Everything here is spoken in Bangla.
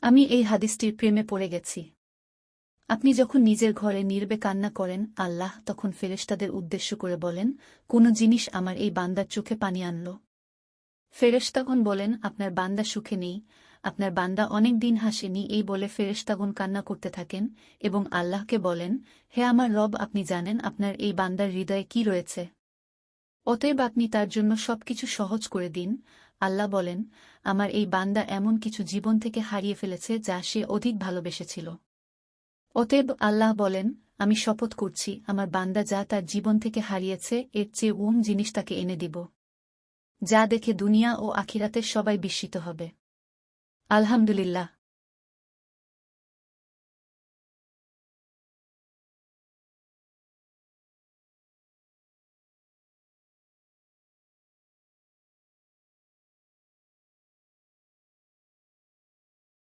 আমি এই হাদিসটির প্রেমে পড়ে গেছি। আপনি যখন নিজের ঘরে নীরবে কান্না করেন, আল্লাহ তখন ফেরেশতাদের উদ্দেশ্য করে বলেন, কোন জিনিস আমার এই বান্দার চোখে পানি আনল। ফেরেশতাগণ বলেন, আপনার বান্দা সুখে নেই, আপনার বান্দা অনেক দিন হাসেনি। এই বলে ফেরেশতাগণ কান্না করতে থাকেন এবং আল্লাহকে বলেন, হে আমার রব, আপনি জানেন আপনার এই বান্দার হৃদয়ে কি রয়েছে। অতএব আপনি তার জন্য সবকিছু সহজ করে দিন। আল্লাহ বলেন, আমার এই বান্দা এমন কিছু জীবন থেকে হারিয়ে ফেলেছে যা সে অধিক ভালোবেসেছিল। অতএব আল্লাহ বলেন, আমি শপথ করছি, আমার বান্দা যা তার জীবন থেকে হারিয়েছে এর চেয়ে জিনিস তাকে এনে দিব, যা দেখে দুনিয়া ও আখিরাতের সবাই বিস্মিত হবে। আলহামদুলিল্লাহ।